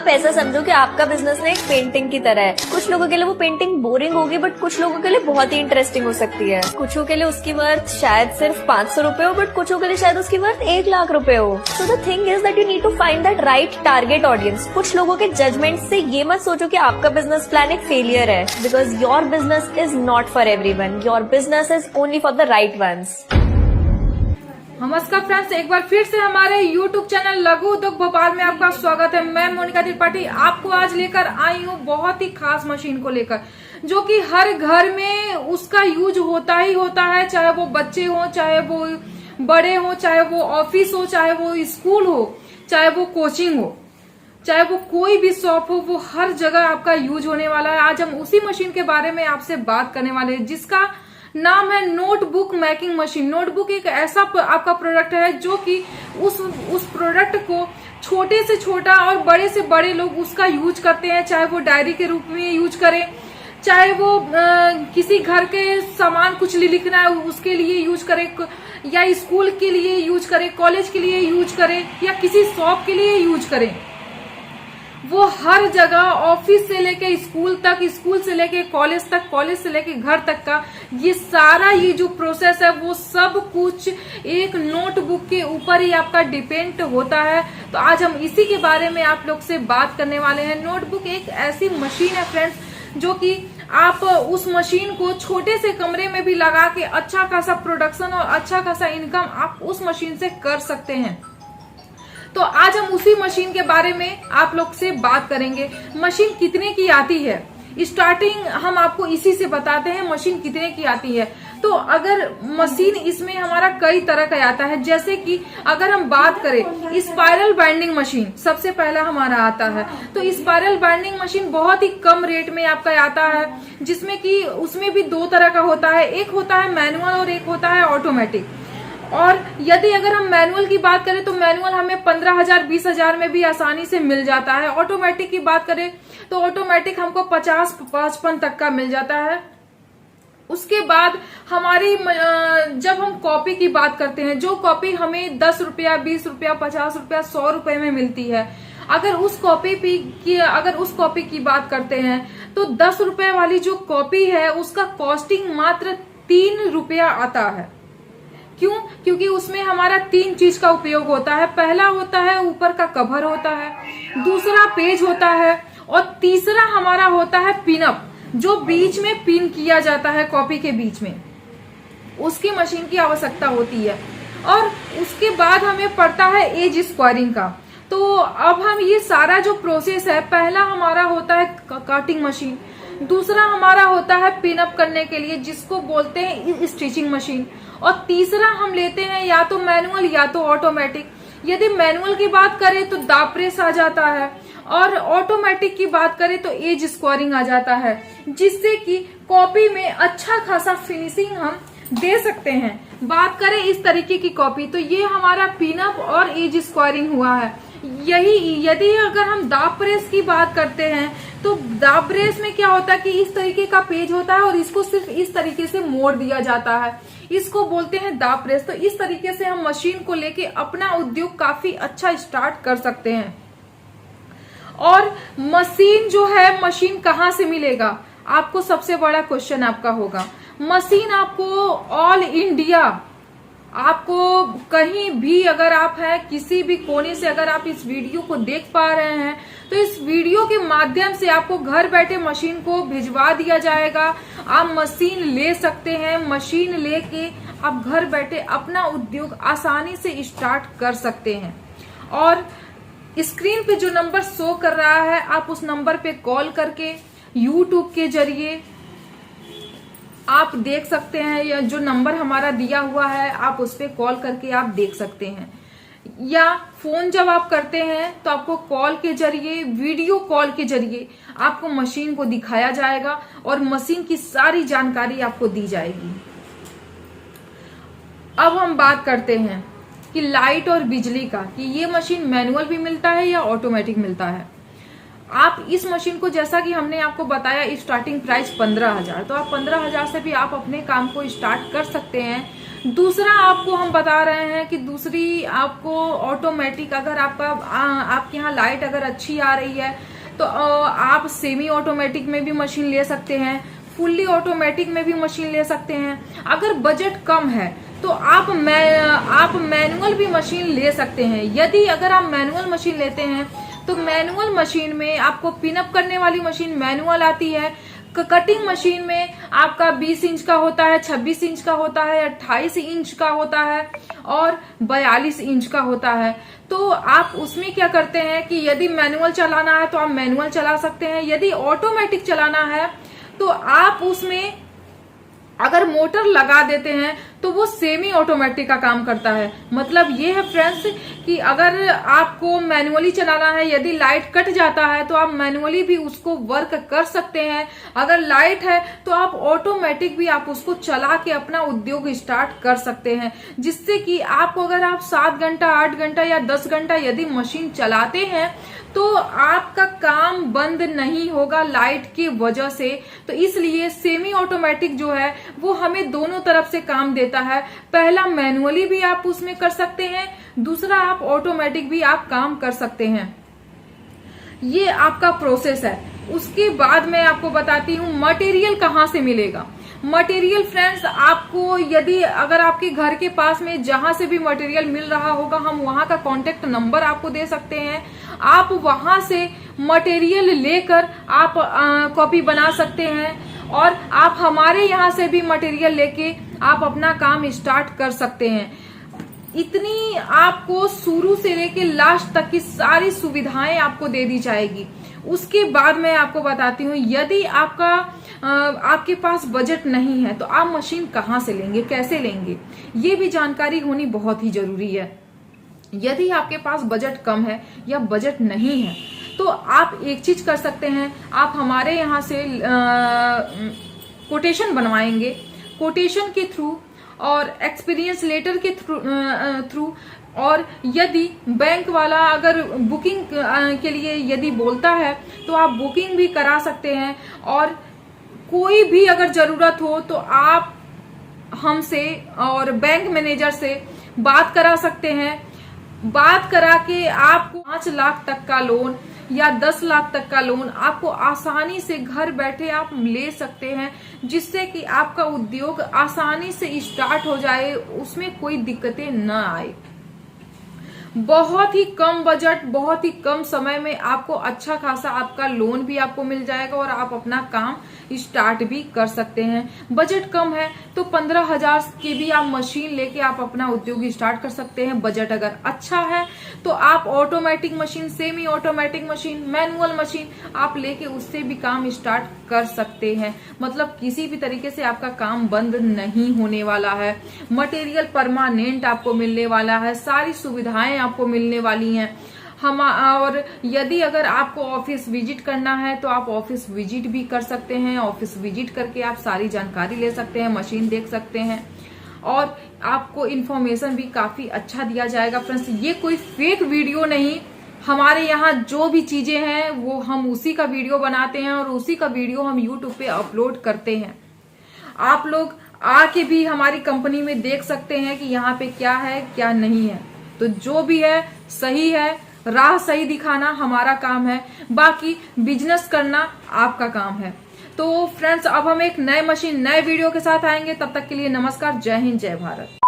आप ऐसा समझो कि आपका बिजनेस ना एक पेंटिंग की तरह है। कुछ लोगों के लिए वो पेंटिंग बोरिंग होगी, बट कुछ लोगों के लिए बहुत ही इंटरेस्टिंग हो सकती है। कुछों के लिए उसकी वर्थ शायद सिर्फ 500 रुपए हो, बट कुछों के लिए शायद उसकी वर्थ 1 लाख रुपए हो। So the thing is that you need to find that right target audience. कुछ लोगों के जजमेंट से ये मत सोचो कि आपका बिजनेस प्लान एक फेलियर है, because your business is not for everyone. Your business is only for the right ones. नमस्कार फ्रेंड्स, एक बार फिर से हमारे YouTube चैनल लघु उद्योग भोपाल में आपका स्वागत है। मैं मोनिका त्रिपाठी आपको आज लेकर आई हूँ बहुत ही खास मशीन को लेकर, जो कि हर घर में उसका यूज होता ही होता है। चाहे वो बच्चे हो, चाहे वो बड़े हो, चाहे वो ऑफिस हो, चाहे वो स्कूल हो, चाहे वो कोचिंग हो, चाहे वो कोई भी शॉप हो, वो हर जगह आपका यूज होने वाला है। आज हम उसी मशीन के बारे में आपसे बात करने वाले हैं, जिसका नाम है नोटबुक मेकिंग मशीन। नोटबुक एक ऐसा आपका प्रोडक्ट है जो कि उस प्रोडक्ट को छोटे से छोटा और बड़े से बड़े लोग उसका यूज करते हैं। चाहे वो डायरी के रूप में यूज करें, चाहे वो किसी घर के सामान कुछ लिखना है उसके लिए यूज करें, या स्कूल के लिए यूज करें, कॉलेज के लिए यूज करें, या किसी शॉप के लिए यूज करें। वो हर जगह, ऑफिस से लेके स्कूल तक, स्कूल से लेके कॉलेज तक, कॉलेज से लेके घर तक का ये सारा ये जो प्रोसेस है वो सब कुछ एक नोटबुक के ऊपर ही आपका डिपेंड होता है। तो आज हम इसी के बारे में आप लोग से बात करने वाले हैं। नोटबुक एक ऐसी मशीन है फ्रेंड्स, जो कि आप उस मशीन को छोटे से कमरे में भी लगा के अच्छा खासा प्रोडक्शन और अच्छा खासा इनकम आप उस मशीन से कर सकते हैं। तो आज हम उसी मशीन के बारे में आप लोग से बात करेंगे। मशीन कितने की आती है, स्टार्टिंग हम आपको इसी से बताते हैं मशीन कितने की आती है। तो अगर मशीन इसमें हमारा कई तरह का आता है, जैसे कि अगर हम बात करें स्पाइरल बाइंडिंग मशीन सबसे पहला हमारा आता है। तो स्पाइरल बाइंडिंग मशीन बहुत ही कम रेट में आपका आता है, जिसमें कि उसमें भी दो तरह का होता है, एक होता है मैनुअल और एक होता है ऑटोमेटिक। और यदि अगर हम मैनुअल की बात करें तो मैनुअल हमें 15,000 20,000 में भी आसानी से मिल जाता है। ऑटोमेटिक की बात करें तो ऑटोमेटिक हमको 50-55 तक का मिल जाता है। उसके बाद हमारी जब हम कॉपी की बात करते हैं, जो कॉपी हमें 10 रुपया, 20 रुपया, 50 रुपया, 100 रुपए में मिलती है, अगर उस कॉपी की बात करते हैं तो 10 रुपए वाली जो कॉपी है उसका कॉस्टिंग मात्र 3 रुपया आता है। क्यों? क्योंकि उसमें हमारा 3 चीज का उपयोग होता है। पहला होता है ऊपर का कवर होता है, दूसरा पेज होता है, और तीसरा हमारा होता है पिनअप, जो बीच में पिन किया जाता है कॉपी के बीच में, उसकी मशीन की आवश्यकता होती है। और उसके बाद हमें पड़ता है एज स्क्वायरिंग का। तो अब हम ये सारा जो प्रोसेस है, पहला हमारा होता है कटिंग मशीन, दूसरा हमारा होता है पिन अप करने के लिए जिसको बोलते हैं स्टिचिंग मशीन, और तीसरा हम लेते हैं या तो मैनुअल या तो ऑटोमेटिक। यदि मैनुअल की बात करें तो दाब प्रेस आ जाता है, और ऑटोमेटिक की बात करें तो एज स्क्वायरिंग आ जाता है, जिससे कि कॉपी में अच्छा खासा फिनिशिंग हम दे सकते हैं। बात करें इस तरीके की कॉपी, तो ये हमारा पिनअप और एज स्क्वायरिंग हुआ है। यदि अगर हम दाब प्रेस की बात करते हैं तो दाब प्रेस में क्या होता है कि इस तरीके का पेज होता है और इसको सिर्फ इस तरीके से मोड़ दिया जाता है, इसको बोलते हैं दाब प्रेस। तो इस तरीके से हम मशीन को लेके अपना उद्योग काफी अच्छा स्टार्ट कर सकते हैं। और मशीन जो है, मशीन कहाँ से मिलेगा, आपको सबसे बड़ा क्वेश्चन आपका होगा। मशीन आपको ऑल इंडिया, आपको कहीं भी अगर आप हैं, किसी भी कोने से अगर आप इस वीडियो को देख पा रहे हैं तो इस वीडियो के माध्यम से आपको घर बैठे मशीन को भिजवा दिया जाएगा। आप मशीन ले सकते हैं, मशीन लेके आप घर बैठे अपना उद्योग आसानी से स्टार्ट कर सकते हैं। और स्क्रीन पे जो नंबर शो कर रहा है, आप उस नंबर पे कॉल करके यूट्यूब के जरिए आप देख सकते हैं, या जो नंबर हमारा दिया हुआ है आप उस पे कॉल करके आप देख सकते हैं। या फोन जब आप करते हैं तो आपको कॉल के जरिए, वीडियो कॉल के जरिए आपको मशीन को दिखाया जाएगा और मशीन की सारी जानकारी आपको दी जाएगी। अब हम बात करते हैं कि लाइट और बिजली का, कि ये मशीन मैनुअल भी मिलता है या ऑटोमेटिक मिलता है। आप इस मशीन को, जैसा कि हमने आपको बताया, स्टार्टिंग प्राइस 15,000, तो आप 15,000 से भी आप अपने काम को स्टार्ट कर सकते हैं। दूसरा आपको हम बता रहे हैं कि दूसरी आपको ऑटोमेटिक, अगर आपके यहाँ लाइट अगर अच्छी आ रही है तो आप सेमी ऑटोमेटिक में भी मशीन ले सकते हैं, फुल्ली ऑटोमेटिक में भी मशीन ले सकते हैं। अगर बजट कम है तो आप मैनुअल भी मशीन ले सकते हैं। यदि अगर आप मैनुअल मशीन लेते हैं तो मैनुअल मशीन में आपको पिनअप करने वाली मशीन मैनुअल आती है। कटिंग मशीन में आपका 20 इंच का होता है, 26 इंच का होता है, 28 इंच का होता है और 42 इंच का होता है। तो आप उसमें क्या करते हैं कि यदि मैनुअल चलाना है तो आप मैनुअल चला सकते हैं, यदि ऑटोमेटिक चलाना है तो आप उसमें अगर मोटर लगा देते हैं तो वो सेमी ऑटोमेटिक का काम करता है। मतलब ये है फ्रेंड्स कि अगर आपको मैनुअली चलाना है, यदि लाइट कट जाता है तो आप मैनुअली भी उसको वर्क कर सकते हैं। अगर लाइट है तो आप ऑटोमेटिक भी आप उसको चला के अपना उद्योग स्टार्ट कर सकते हैं, जिससे कि आपको अगर आप 7 घंटा 8 घंटा या 10 घंटा यदि मशीन चलाते हैं तो आपका काम बंद नहीं होगा लाइट की वजह से। तो इसलिए सेमी ऑटोमेटिक जो है वो हमें दोनों तरफ से काम देता है। पहला मैनुअली भी आप उसमें कर सकते हैं, दूसरा आप ऑटोमेटिक भी आप काम कर सकते हैं। ये आपका प्रोसेस है। उसके बाद मैं आपको बताती हूँ मटेरियल कहाँ से मिलेगा। मटेरियल फ्रेंड्स आपको यदि अगर आपके घर के पास में जहां से भी मटेरियल मिल रहा होगा, हम वहां का कांटेक्ट नंबर आपको दे सकते हैं। आप वहां से मटेरियल लेकर आप कॉपी बना सकते हैं और आप हमारे यहाँ से भी मटेरियल लेके आप अपना काम स्टार्ट कर सकते हैं। इतनी आपको शुरू से लेके लास्ट तक की सारी सुविधाएं आपको दे दी जाएगी। उसके बाद मैं आपको बताती हूँ यदि आपके पास बजट नहीं है तो आप मशीन कहाँ से लेंगे, कैसे लेंगे, ये भी जानकारी होनी बहुत ही जरूरी है। यदि आपके पास बजट कम है या बजट नहीं है तो आप एक चीज कर सकते हैं, आप हमारे यहाँ से कोटेशन बनवाएंगे, कोटेशन के थ्रू और एक्सपीरियंस लेटर के थ्रू और यदि बैंक वाला अगर बुकिंग के लिए यदि बोलता है तो आप बुकिंग भी करा सकते हैं। और कोई भी अगर जरूरत हो तो आप हमसे और बैंक मैनेजर से बात करा सकते हैं। बात करा के आपको 5 लाख तक का लोन या 10 लाख तक का लोन आपको आसानी से घर बैठे आप ले सकते हैं, जिससे कि आपका उद्योग आसानी से स्टार्ट हो जाए, उसमें कोई दिक्कतें न आए। बहुत ही कम बजट, बहुत ही कम समय में आपको अच्छा खासा आपका लोन भी आपको मिल जाएगा और आप अपना काम स्टार्ट भी कर सकते हैं। बजट कम है तो 15,000 की भी आप मशीन लेके आप अपना उद्योग स्टार्ट कर सकते हैं। बजट अगर अच्छा है तो आप automatic machine, semi automatic machine, manual machine आप लेके उससे भी काम स्टार्ट कर सकते हैं। मतलब किसी भी तरीके से आपका काम बंद नहीं होने वाला है। मटेरियल परमानेंट आपको मिलने वाला है, सारी सुविधाएं आपको मिलने वाली हैं। और यदि अगर आपको ऑफिस विजिट करना है तो आप ऑफिस विजिट भी कर सकते हैं। ऑफिस विजिट करके आप सारी जानकारी ले सकते हैं, मशीन देख सकते हैं और आपको इन्फॉर्मेशन भी काफी अच्छा दिया जाएगा। फ्रेंड्स, ये कोई फेक वीडियो नहीं, हमारे यहाँ जो भी चीजें हैं वो हम उसी का वीडियो बनाते हैं और उसी का वीडियो हम यूट्यूब पे अपलोड करते हैं। आप लोग आके भी हमारी कंपनी में देख सकते हैं कि यहाँ पे क्या है क्या नहीं है। तो जो भी है सही है, राह सही दिखाना हमारा काम है, बाकी बिजनेस करना आपका काम है। तो फ्रेंड्स, अब हम एक नए मशीन, नए वीडियो के साथ आएंगे। तब तक के लिए नमस्कार, जय हिंद, जय भारत।